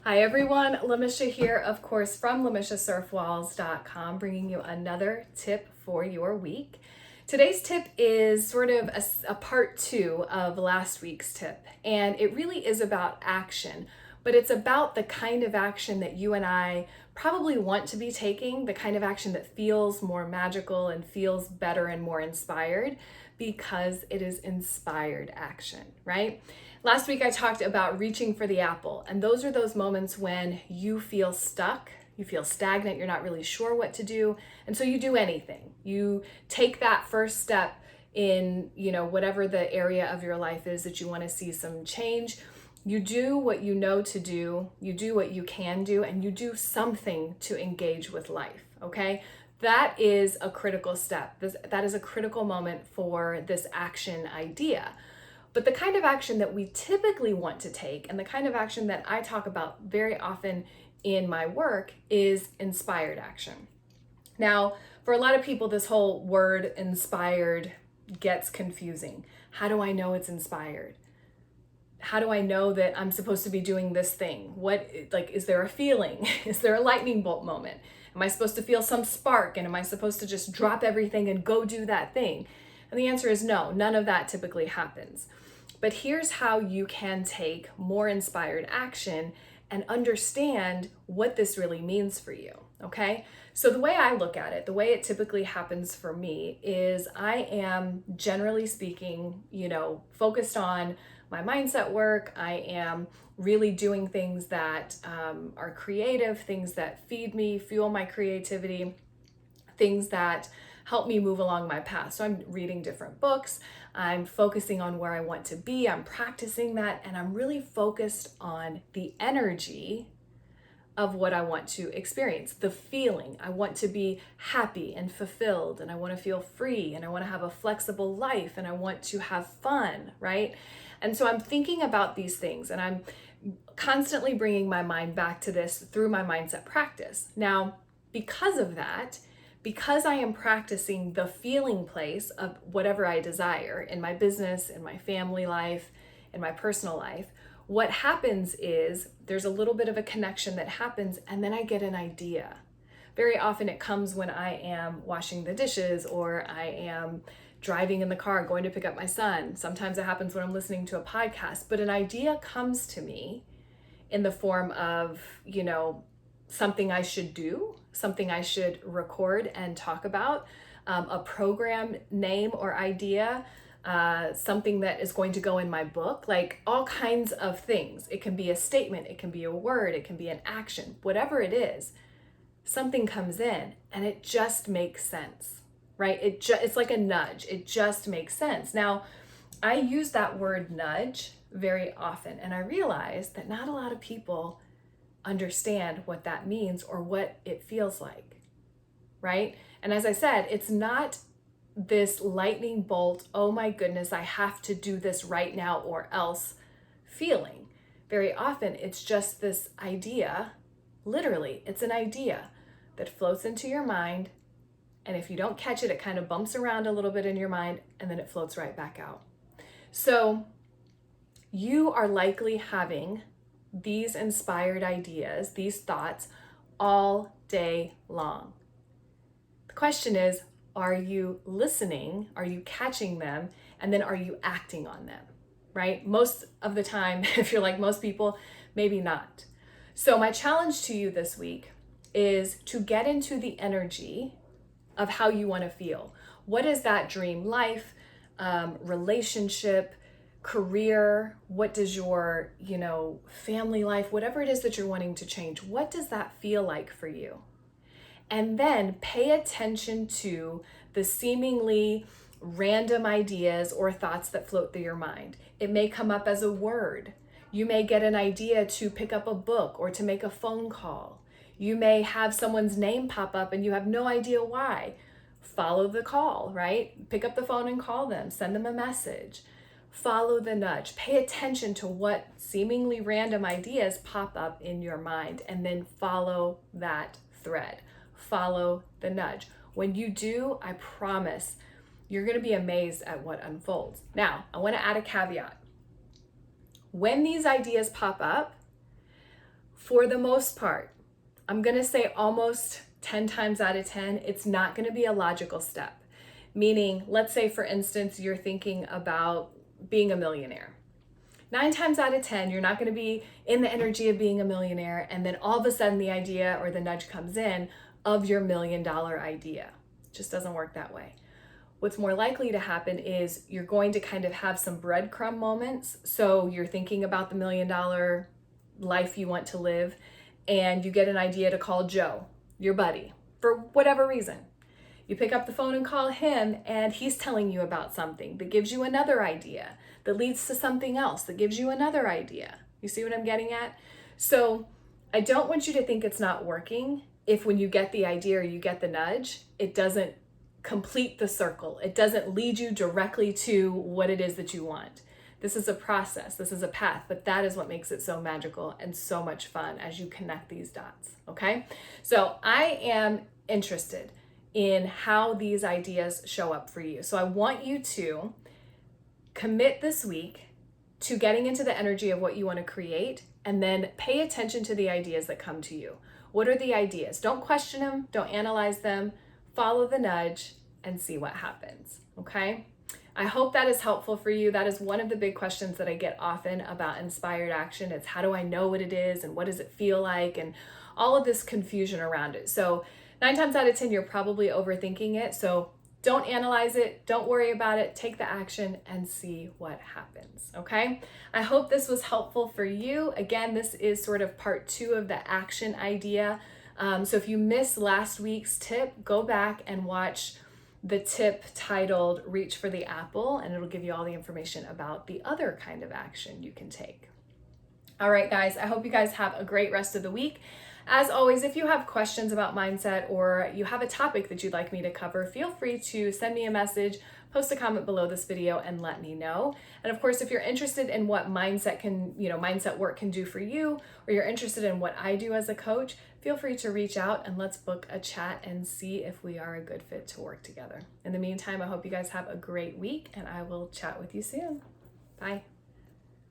Hi everyone, Lamisha here, of course, from LamishaSerf-Walls.com, bringing you another tip for your week. Today's tip is sort of a part two of last week's tip, and it really is about action, but it's about the kind of action that you and I probably want to be taking, the kind of action that feels more magical and feels better and more inspired because it is inspired action, right? Last week I talked about reaching for the apple, and those are those moments when you feel stuck, you feel stagnant, you're not really sure what to do, and so you do anything. You take that first step in, whatever the area of your life is that you want to see some change. You do what you know to do, you do what you can do, and you do something to engage with life, okay? That is a critical step. That is a critical moment for this action idea. But the kind of action that we typically want to take, and the kind of action that I talk about very often in my work, is inspired action. Now, for a lot of people, this whole word inspired gets confusing. How do I know it's inspired? How do I know that I'm supposed to be doing this thing? Is there a feeling? Is there a lightning bolt moment? Am I supposed to feel some spark, and am I supposed to just drop everything and go do that thing? And the answer is no, none of that typically happens. But here's how you can take more inspired action and understand what this really means for you, okay? So the way I look at it, the way it typically happens for me is I am, generally speaking, focused on my mindset work. I am really doing things that are creative, things that feed me, fuel my creativity, things that help me move along my path. So I'm reading different books, I'm focusing on where I want to be, I'm practicing that, and I'm really focused on the energy of what I want to experience, the feeling. I want to be happy and fulfilled, and I want to feel free, and I want to have a flexible life, and I want to have fun, right? And so I'm thinking about these things, and I'm constantly bringing my mind back to this through my mindset practice. Now, because of that, because I am practicing the feeling place of whatever I desire in my business, in my family life, in my personal life, what happens is there's a little bit of a connection that happens, and then I get an idea. Very often it comes when I am washing the dishes, or I am driving in the car going to pick up my son. Sometimes it happens when I'm listening to a podcast, but an idea comes to me in the form of, something I should do, something I should record and talk about, a program name or idea, something that is going to go in my book, like all kinds of things. It can be a statement, it can be a word, it can be an action, whatever it is, something comes in and it just makes sense, right? It's like a nudge. It just makes sense. Now, I use that word nudge very often, and I realize that not a lot of people understand what that means or what it feels like, right? And as I said, it's not this lightning bolt, oh my goodness, I have to do this right now or else feeling. Very often it's just this idea, literally, it's an idea that floats into your mind, and if you don't catch it, it kind of bumps around a little bit in your mind, and then it floats right back out. So you are likely having these inspired ideas, these thoughts, all day long. The question is, are you listening? Are you catching them? And then are you acting on them, right? Most of the time, if you're like most people, maybe not. So my challenge to you this week is to get into the energy of how you want to feel. What is that dream life, relationship, career? What does your, family life, whatever it is that you're wanting to change, what does that feel like for you? And then pay attention to the seemingly random ideas or thoughts that float through your mind. It may come up as a word. You may get an idea to pick up a book or to make a phone call. You may have someone's name pop up and you have no idea why. Follow the call, right? Pick up the phone and call them, send them a message. Follow the nudge. Pay attention to what seemingly random ideas pop up in your mind, and then follow that thread. Follow the nudge. When you do, I promise you're going to be amazed at what unfolds. Now, I want to add a caveat. When these ideas pop up, for the most part, I'm going to say almost 10 times out of 10, it's not going to be a logical step. Meaning, let's say for instance, you're thinking about being a millionaire. 9 times out of 10, you're not going to be in the energy of being a millionaire, and then all of a sudden the idea or the nudge comes in of your $1 million idea. It just doesn't work that way. What's more likely to happen is you're going to kind of have some breadcrumb moments. So you're thinking about the $1 million life you want to live, and you get an idea to call Joe, your buddy, for whatever reason. You pick up the phone and call him, and he's telling you about something that gives you another idea, that leads to something else, that gives you another idea. You see what I'm getting at? So I don't want you to think it's not working if when you get the idea or you get the nudge, it doesn't complete the circle. It doesn't lead you directly to what it is that you want. This is a process, this is a path, but that is what makes it so magical and so much fun as you connect these dots, okay? So I am interested in how these ideas show up for you. So I want you to commit this week to getting into the energy of what you want to create, and then pay attention to the ideas that come to you. What are the ideas? Don't question them, don't analyze them, follow the nudge and see what happens, okay? I hope that is helpful for you. That is one of the big questions that I get often about inspired action. It's how do I know what it is and what does it feel like, and all of this confusion around it. So 9 times out of 10, you're probably overthinking it. So don't analyze it, don't worry about it, take the action and see what happens, okay? I hope this was helpful for you. Again, this is sort of part 2 of the action idea. So if you missed last week's tip, go back and watch the tip titled Reach for the Apple, and it'll give you all the information about the other kind of action you can take. All right, guys, I hope you guys have a great rest of the week. As always, if you have questions about mindset or you have a topic that you'd like me to cover, feel free to send me a message, post a comment below this video and let me know. And of course, if you're interested in what mindset work can do for you, or you're interested in what I do as a coach, feel free to reach out and let's book a chat and see if we are a good fit to work together. In the meantime, I hope you guys have a great week and I will chat with you soon. Bye.